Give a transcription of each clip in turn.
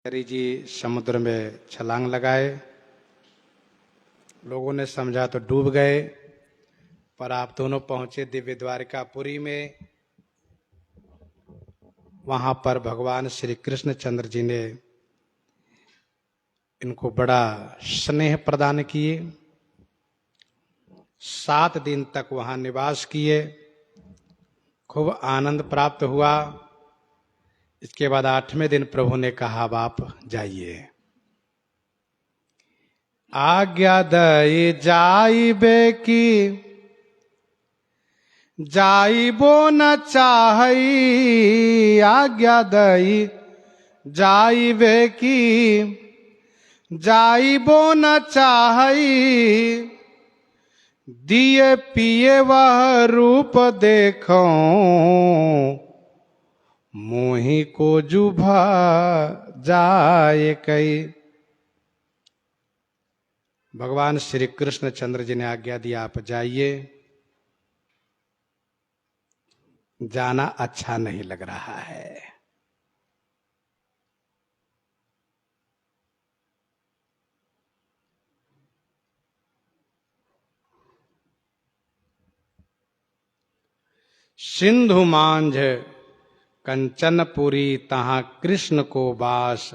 हरि जी समुद्र में छलांग लगाए। लोगों ने समझा तो डूब गए, पर आप दोनों पहुंचे दिव्य द्वारिकापुरी में। वहां पर भगवान श्री कृष्ण चंद्र जी ने इनको बड़ा स्नेह प्रदान किए। 7 दिन तक वहां निवास किए, खूब आनंद प्राप्त हुआ। इसके बाद 8वें दिन प्रभु ने कहा अब आप जाइए। आज्ञा दई जाइबे की जाइबो न चाहई, आज्ञा दई जाइबे की जाइबो न चाहई, दिए पिए वह रूप देखो मोहि को जुभा जाए कई। भगवान श्री कृष्ण चंद्र जी ने आज्ञा दी आप जाइए। जाना अच्छा नहीं लग रहा है। सिंधु मांझ कंचनपुरी तहां कृष्ण को बास,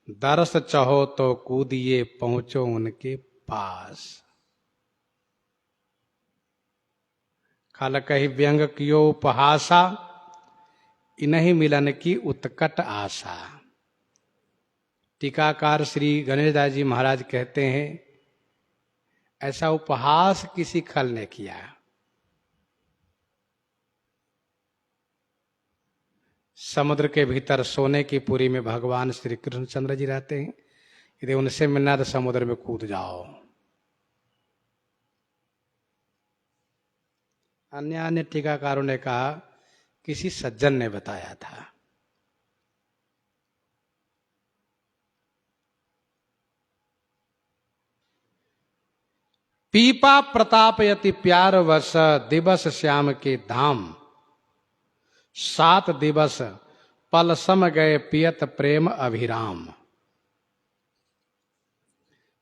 दरस चहो तो कूदिए पहुंचो उनके पास। खल कही व्यंग कियो उपहासा, इन्हीं मिलन की उत्कट आशा। टीकाकार श्री गणेशदास जी महाराज कहते हैं ऐसा उपहास किसी खल ने किया। समुद्र के भीतर सोने की पुरी में भगवान श्री कृष्णचंद्र जी रहते हैं। यदि उनसे मिलना तो समुद्र में कूद जाओ। अन्य अन्य टीकाकारों ने कहा किसी सज्जन ने बताया था। पीपा प्रताप यति प्यार वश, दिवस श्याम के धाम। 7 दिवस पल सम गए पियत प्रेम अभिराम।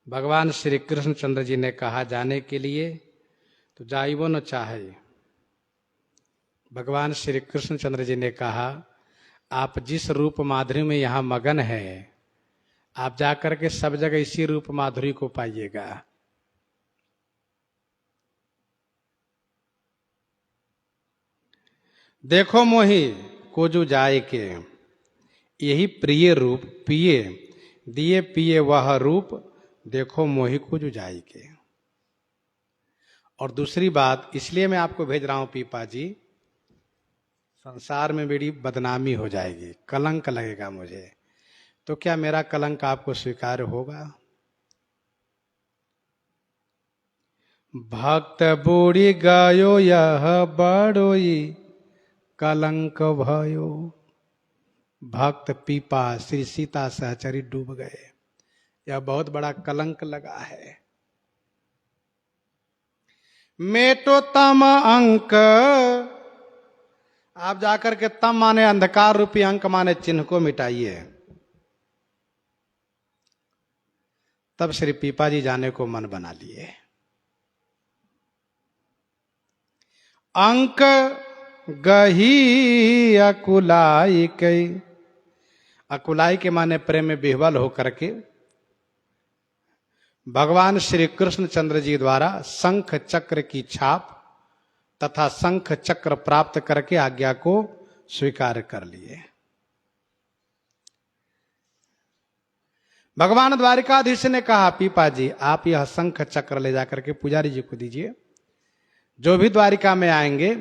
भगवान श्री कृष्णचंद्र जी ने कहा जाने के लिए, तो जाइबो न चाहे। भगवान श्री कृष्णचंद्र जी ने कहा आप जिस रूप माधुरी में यहां मगन है, आप जाकर के सब जगह इसी रूप माधुरी को पाइएगा। देखो मोहि कोजू जाए के, यही प्रिय रूप पिए, दिए पिए वह रूप देखो मोहि कोजू जाए के। और दूसरी बात इसलिए मैं आपको भेज रहा हूं पीपा जी, संसार में मेरी बदनामी हो जाएगी, कलंक लगेगा मुझे, तो क्या मेरा कलंक आपको स्वीकार्य होगा? भक्त बूढ़ी गयो यह बड़ोई कलंक भयो। भक्त पीपा श्री सीता सहचरी डूब गए, यह बहुत बड़ा कलंक लगा है। मेटो तम अंक, आप जाकर के तम माने अंधकार रूपी, अंक माने चिन्ह को मिटाइए। तब श्री पीपा जी जाने को मन बना लिए। अंक गही अकुलाई कई, अकुलाई के माने प्रेम में विह्वल होकर के भगवान श्री कृष्णचंद्र जी द्वारा शंख चक्र की छाप तथा शंख चक्र प्राप्त करके आज्ञा को स्वीकार कर लिए। भगवान द्वारिकाधीश ने कहा पीपा जी आप यह शंख चक्र ले जाकर के पुजारी जी को दीजिए। जो भी द्वारिका में आएंगे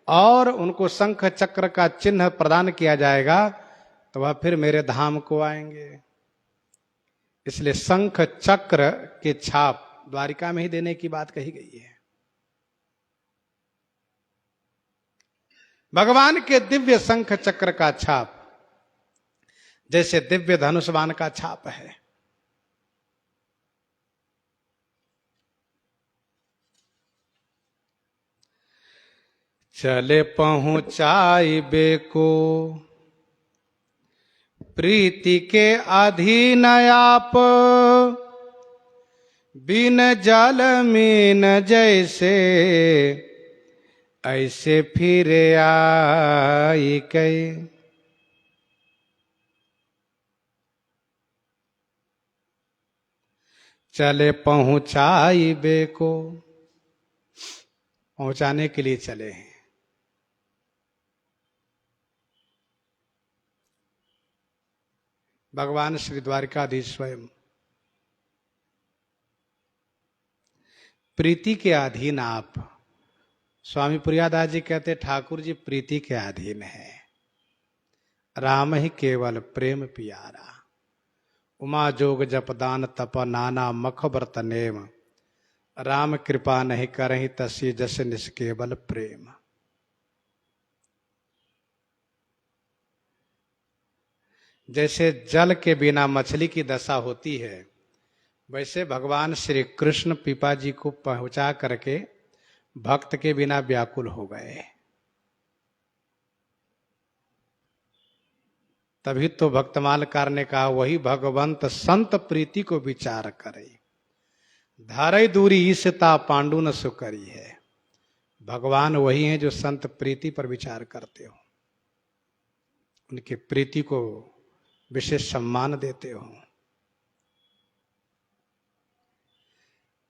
और उनको शंख चक्र का चिन्ह प्रदान किया जाएगा तो वह फिर मेरे धाम को आएंगे। इसलिए शंख चक्र के छाप द्वारिका में ही देने की बात कही गई है। भगवान के दिव्य शंख चक्र का छाप जैसे दिव्य धनुष्वान का छाप है। चले पहुंचाइबे को प्रीति के अधीन आप, बिन जल मीन जैसे, ऐसे फिर आई कई। चले पहुंचाई बेको, पहुंचाने के लिए चले हैं। भगवान श्री द्वारिकाधीश स्वयं प्रीति के अधीन आप। स्वामी पुरियादास जी कहते ठाकुर जी प्रीति के अधीन है। राम ही केवल प्रेम पियारा, उमा जोग जप दान तप नाना मख व्रत नेम, राम कृपा नहीं करहि तसी जस निष्केवल प्रेम। जैसे जल के बिना मछली की दशा होती है, वैसे भगवान श्री कृष्ण पीपा जी को पहुंचा करके भक्त के बिना व्याकुल हो गए। तभी तो भक्तमालकार ने कहा वही भगवंत संत प्रीति को विचार करे, धारई दूरी ईसता पांडु न सुकरी है। भगवान वही हैं जो संत प्रीति पर विचार करते हो, उनकी प्रीति को विशेष सम्मान देते हो।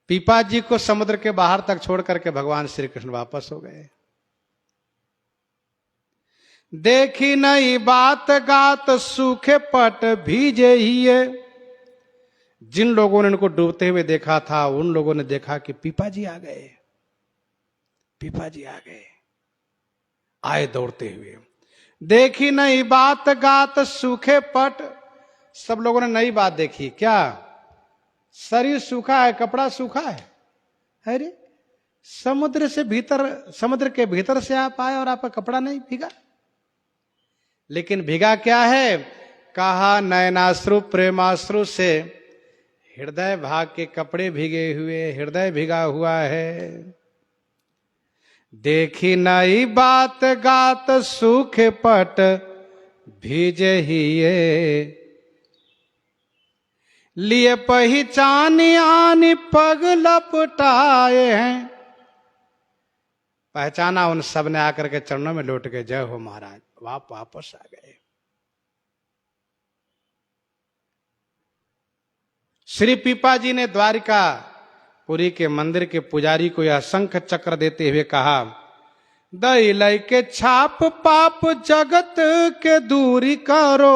पीपा जी को समुद्र के बाहर तक छोड़ करके भगवान श्री कृष्ण वापस हो गए। देखी नहीं बात गात सूखे पट भीजे ही। जिन लोगों ने उनको डूबते हुए देखा था, उन लोगों ने देखा कि पीपा जी आ गए, पीपा जी आ गए, आए दौड़ते हुए। देखी नहीं बात गात सूखे पट, सब लोगों ने नई बात देखी। क्या? शरीर सूखा है, कपड़ा सूखा है। अरे समुद्र से भीतर, समुद्र के भीतर से आप आए और आपका कपड़ा नहीं भीगा। लेकिन भीगा क्या है? कहा नयनाश्रु प्रेमाश्रु से हृदय भाग के कपड़े भीगे हुए, हृदय भीगा हुआ है। देखी नई बात गात सूखे पट भीजे ही ये, लिए पहचानी आनी पग लपटाए हैं। पहचाना उन सब ने, आकर के चरणों में लौट के जय हो महाराज, वापस आ गए। श्री पीपा जी ने द्वारिका पुरी के मंदिर के पुजारी को यह शंख चक्र देते हुए कहा, दई लय के छाप पाप जगत के दूरी करो।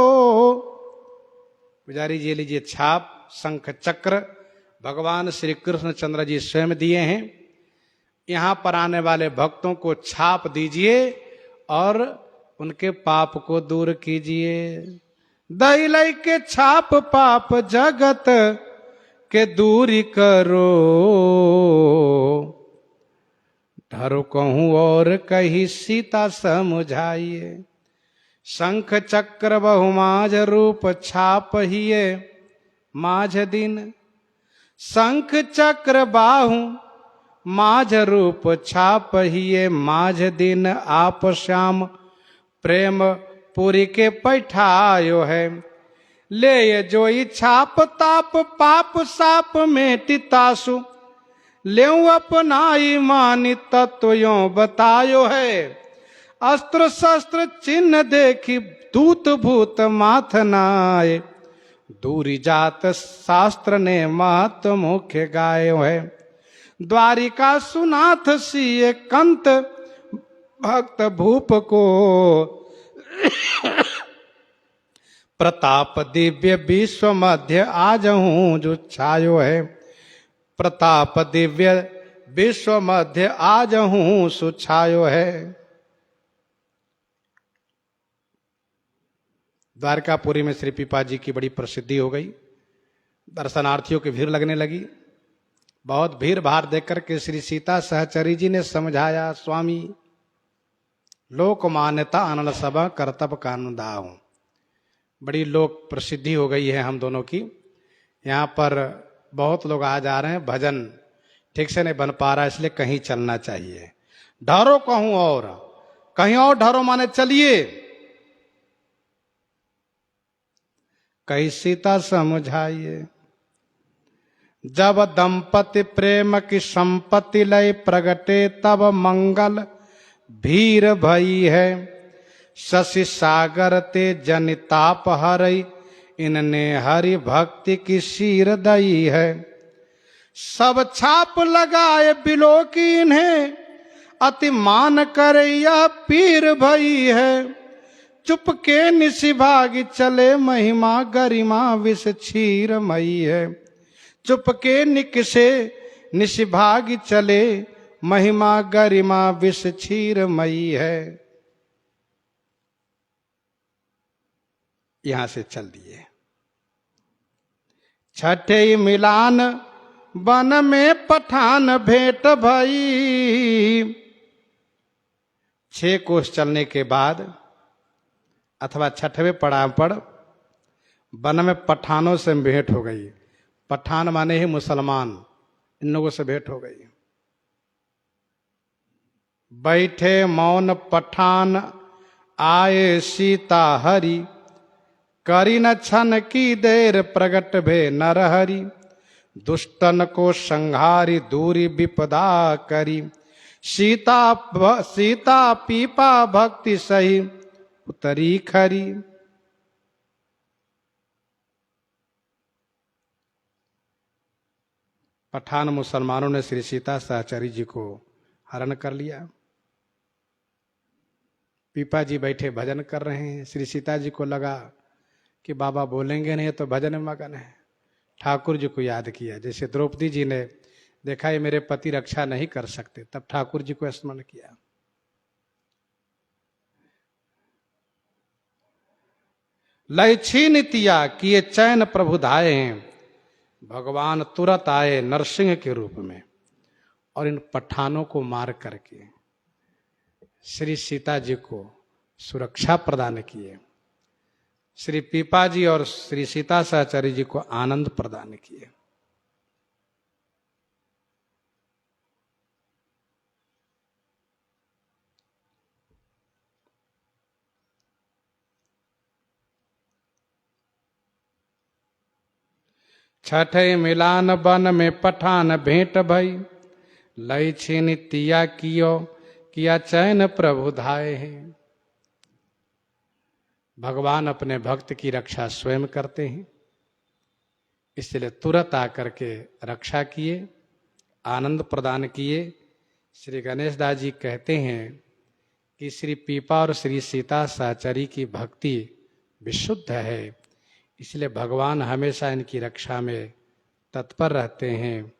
पुजारी जी लीजिए छाप, शंख चक्र भगवान श्री कृष्ण चंद्र जी स्वयं दिए हैं। यहां पर आने वाले भक्तों को छाप दीजिए और उनके पाप को दूर कीजिए। दई लय के छाप पाप जगत के दूरी करो, धरो कहूं और कही सीता समझाइए। शंख चक्र बहुमाझ रूप छाप हिये माझ दिन, शंख चक्र बाहु माझ रूप छाप हिये माझ दिन। आप श्याम प्रेम पुरी के पैठायो है, ले ये जोई छाप ताप पाप साप मेटितासु। ले अपनाई मानी तत्व यो बतायो है, अस्त्र शस्त्र चिन्ह देखी दूत भूत माथ नाय। दूरी जात शास्त्र ने महत मुख्य गायो है, द्वारिका सुनाथ सिए कंत भक्त भूप को। प्रताप दिव्य विश्व मध्य आज हूं जो छायो है, प्रताप दिव्य विश्व मध्य आज हूं सुछायो है। द्वारकापुरी में श्री पीपा जी की बड़ी प्रसिद्धि हो गई, दर्शनार्थियों की भीड़ लगने लगी। बहुत भीड़ भाड़ देखकर के श्री सीता सहचरी जी ने समझाया, स्वामी लोक मान्यता अनल सभा करतब कानून दाहूं। बड़ी लोक प्रसिद्धि हो गई है हम दोनों की, यहाँ पर बहुत लोग आ जा रहे हैं, भजन ठीक से नहीं बन पा रहा है, इसलिए कहीं चलना चाहिए। ढारो कहूं और कहीं और ढारो माने चलिए। कही सीता समझाइए। जब दंपति प्रेम की संपत्ति लय प्रगटे, तब मंगल भीर भई है। शशि सागर ते जनिताप हरई, इनने हरि भक्ति की शीर दई है। सब छाप लगाए बिलो की इन्हें, अति मान कर यह पीर भई है। चुपके निशिभागी चले, महिमा गरिमा विष क्षीर मई है। चुपके निकसे निशिभागी चले, महिमा गरिमा विष क्षीर मई है। यहां से चल दिए। छठे मिलान वन में पठान भेंट भई। 6 कोस चलने के बाद अथवा छठवें पड़ाव पर वन में पठानों से भेंट हो गई। पठान माने ही मुसलमान, इन लोगों से भेंट हो गई। बैठे मौन पठान आए सीता हरि, करी न छन की देर प्रगट भे नरहरि। दुष्टन को संहारी दूरी विपदा करी, सीता पीपा भक्ति सही उतरी खरी। पठान मुसलमानों ने श्री सीता सहचरी जी को हरण कर लिया। पीपा जी बैठे भजन कर रहे हैं। श्री सीता जी को लगा कि बाबा बोलेंगे नहीं तो भजन में मगन है। ठाकुर जी को याद किया। जैसे द्रौपदी जी ने देखा ये मेरे पति रक्षा नहीं कर सकते, तब ठाकुर जी को स्मरण किया। लय छीन तिया किए चैन प्रभु धाये हैं। भगवान तुरंत आए नरसिंह के रूप में और इन पठानों को मार करके श्री सीता जी को सुरक्षा प्रदान किए। श्री पीपा जी और श्री सीता सहचरी जी को आनंद प्रदान किए। छठे मिलान वन में पठान भेंट भई। लय छीन तिया किया चैन प्रभु धाये हैं। भगवान अपने भक्त की रक्षा स्वयं करते हैं, इसलिए तुरंत आकर के रक्षा किए, आनंद प्रदान किए। श्री गणेश दास जी कहते हैं कि श्री पीपा और श्री सीता सहचरी की भक्ति विशुद्ध है, इसलिए भगवान हमेशा इनकी रक्षा में तत्पर रहते हैं।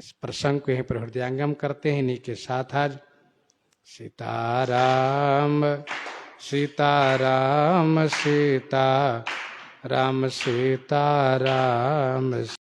इस प्रसंग को यहीं पर हृदयंगम करते हैं। इन्हीं के साथ आज सीताराम सीताराम सीताराम सीताराम।